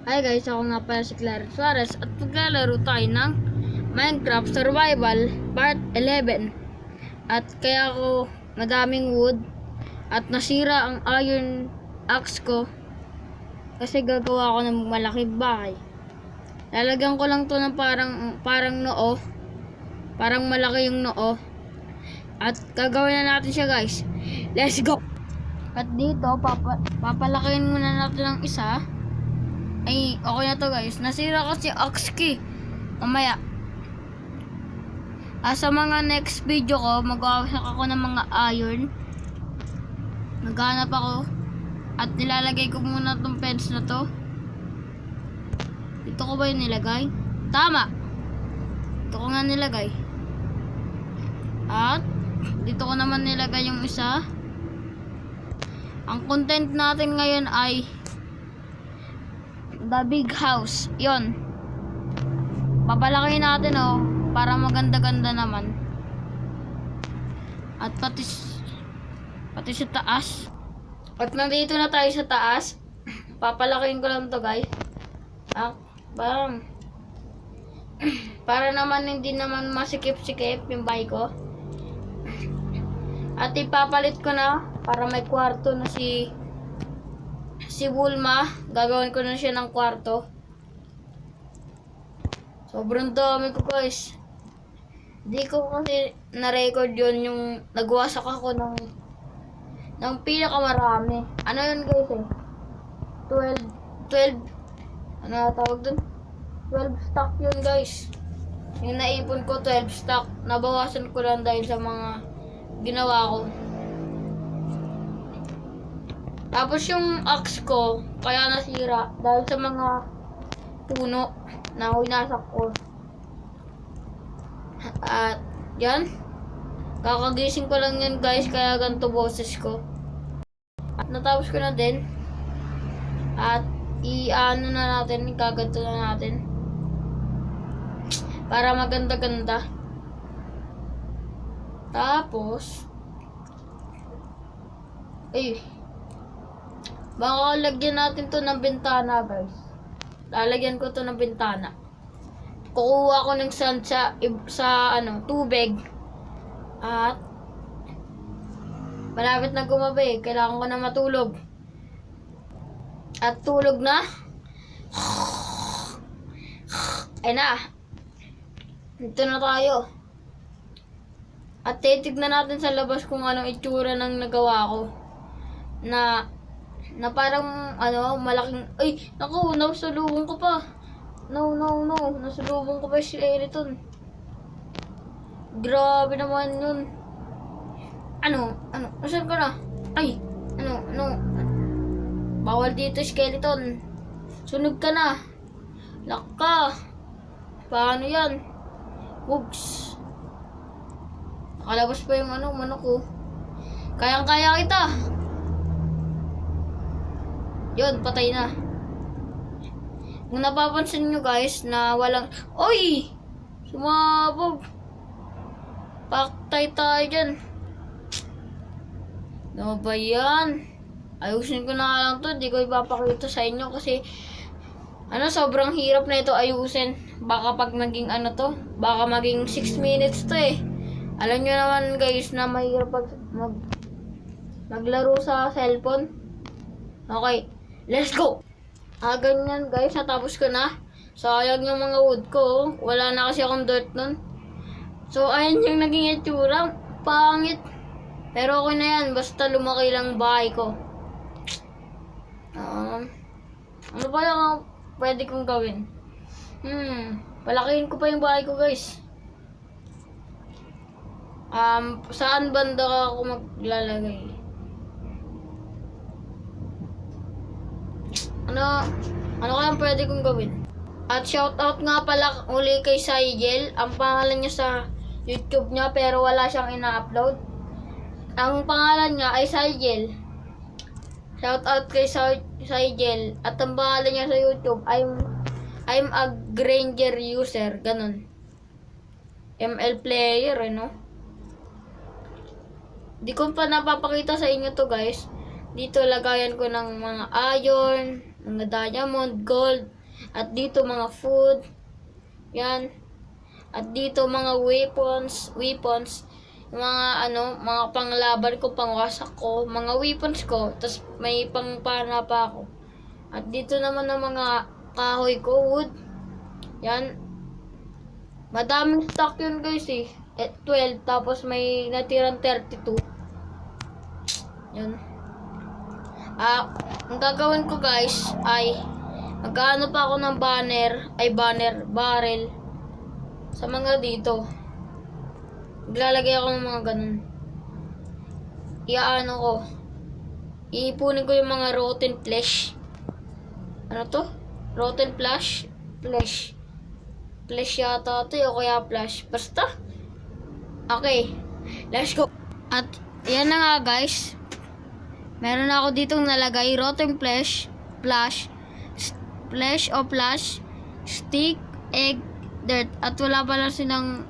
Hi guys, ako nga pala si Clarence Suarez at maglalaro tayo ng Minecraft Survival Part 11. At kaya ako madaming wood at nasira ang iron axe ko kasi gagawa ko ng malaking bahay. Lalagyan ko lang to ng parang noo. Parang malaki yung noo. At gagawin na natin siya guys. Let's go! At dito, papalakihin muna natin ng isa. Ay, okay na to guys. Nasira kasi axe key. Mamaya. Sa mga next video ko, mag-awasak ako ng mga iron. Naghanap ako. At nilalagay ko muna tong fence na to. Dito ko ba yung nilagay? Tama! Dito ko nga nilagay. At dito ko naman nilagay yung isa. Ang content natin ngayon ay the big house. Yon. Papalakihin natin para maganda-ganda naman. At pati sa taas. At nandito na tayo sa taas. Papalakihin ko lang to guys. Para naman hindi naman masikip-sikip yung bahay ko. At ipapalit ko na para may kwarto na si Bulma. Gagawin ko na siya ng kwarto. Sobrang dami ko guys. Hindi ko kasi na-record yun yung nagwasak ako ng pinakamarami. Ano yun guys 12 ano tawag dun? 12 stock yun guys. Yung naipon ko 12 stock. Nabawasan ko lang dahil sa mga ginawa ko. Tapos yung axe ko kaya nasira dahil sa mga puno na winasak ko. At yan, kakagising ko lang yan guys, kaya ganito boses ko. At natapos ko na din. At i-ano na natin, ikaganto na natin para maganda-ganda. Tapos baka lagyan natin to ng bintana guys. Lalagyan ko to ng bintana. Kukuha ko ng sand sa tubig. At malapit na gumabi, kailangan ko na matulog. At tulog na. Ay na. Dito na tayo. At titignan natin sa labas kung anong itsura ng nagawa ko. Na parang malaking, naku, nasalubong ko pa. No, nasalubong ko pa si Eriton. Grabe naman yun. Nasaan ka na? Bawal dito, skeleton. Sunog ka na. Laka. Paano yan? Oops. Nakalabas pa yung manok ko. Kayang-kaya kita. Yun, patay na. Kung napapansin nyo guys na walang... Oy! Sumabog. Paktay tayo dyan. Ano ba yan? Ayusin ko na lang to. Hindi ko ipapakita sa inyo kasi sobrang hirap na ito ayusin. Baka pag naging baka maging 6 minutes to eh. Alam nyo naman guys na mahirap pag maglaro sa cellphone. Okay, let's go! Ganyan guys, natapos ko na. Sayang yung mga wood ko. Wala na kasi akong dirt nun. So, ayan yung naging itsura. Pangit. Pero okay na yan. Basta lumaki lang bahay ko. Ano ba yung pwede kong gawin? Palakihin ko pa yung bahay ko guys. Saan banda ako maglalagay? Ano kaya pwede kong gawin? At shoutout nga pala uli kay Saigel. Ang pangalan niya sa YouTube niya pero wala siyang ina-upload. Ang pangalan niya ay Saigel. Shoutout kay Saigel. At ang pangalan niya sa YouTube I'm a Granger user. Ganon. ML player Di ko pa napapakita sa inyo to guys. Dito lagayan ko ng mga iron, mga diamond, gold, At dito mga food. Yan. At dito mga weapons. Yung mga mga panglaban ko, pangwasak ko, mga weapons ko. Tapos may pangpana pa ako. At dito naman ang mga kahoy ko, wood. Yan. Madaming stock yun guys eh. 12, tapos may natirang 32. Yan. Ang gagawin ko guys ay magkano pa ako ng barrel sa mga dito. Maglalagay ako ng mga ganun. Iaano ko. Iipunin ko yung mga rotten flesh. Ano to? Rotten flesh? Flesh yata ito o kaya flash. Basta. Okay. Let's go. At yan na nga guys. Meron ako ditong nalagay rotten flesh, stick, egg, dirt. At wala pa silang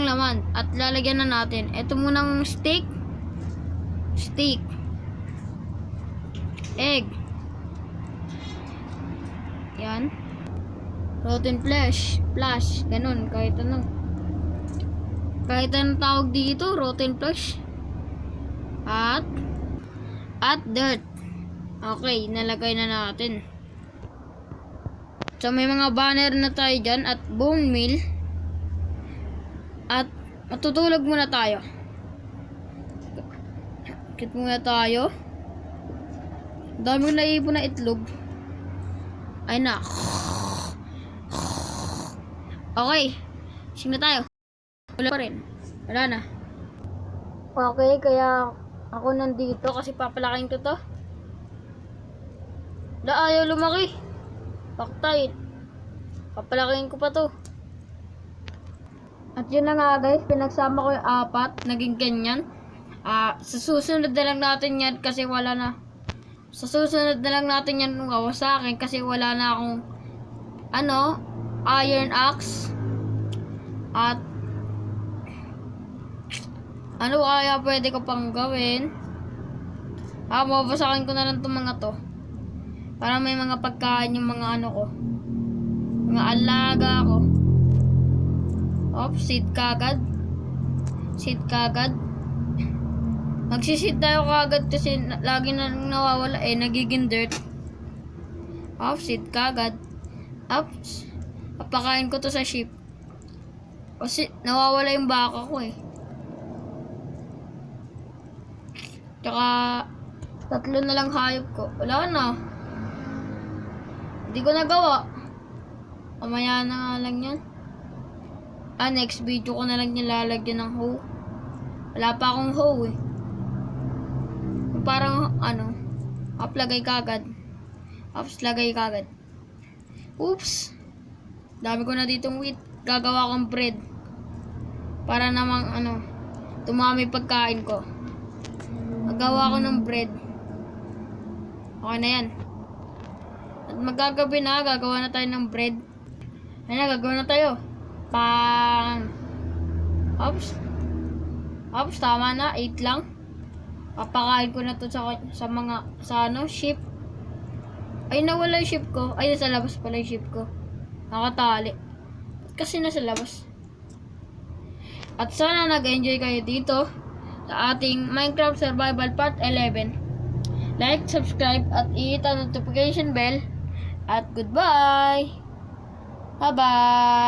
laman. At lalagyan na natin. Ito munang stick, egg. Yan. Rotten flesh, ganun, kahit anong tawag dito, rotten flesh. At dirt. Okay, nalagay na natin. So may mga banner na tayo dyan at bone meal. At matutulog muna tayo. Kit muna tayo. Dami na ibon na itlog. Ay na. Okay. Sing na tayo. Wala pa rin. Wala na. Okay, kaya ako nandito kasi papalaking ko to. Ayaw lumaki. Paktay. Papalaking ko pa to. At yun na nga guys, pinagsama ko yung 4, naging ganyan. Sa susunod na lang natin yan kasi wala na. Sa susunod na lang natin yan gawa sa akin kasi wala na akong iron axe. At ano kaya pwede ko pang gawin? Mababasakin ko na lang itong mga to. Para may mga pagkain yung mga ko. Mga alaga ko. Seed kagad. Magsiseed tayo kagad kasi lagi na nawawala nagiging dirt. Seed kagad. Papakain ko to sa sheep. Kasi nawawala yung baka ko Tsaka 3 na lang hayop ko. Wala na. Hindi ko nagawa. Mamaya na nga lang yan. Next video ko na lang nilalagyan ng hoe. Wala pa akong hoe Parang lagay kagad. Lagay kagad. Oops. Dami ko na ditong wheat. Gagawa akong bread. Para namang tumami pagkain ko. Magawa ko ng bread. Okay na yan. At magagabi na, gagawa na tayo ng bread. Ayan na, gagawa na tayo. Tama na, 8 lang. Papakain ko na to sa sheep. Ay, nawala yung sheep ko. Ay, nasa labas pala yung sheep ko. Nakatali. Kasi nasa labas. At sana nag-enjoy kayo dito sa ating Minecraft Survival Part 11. Like, subscribe, at i-hit ang notification bell. At goodbye! Bye-bye!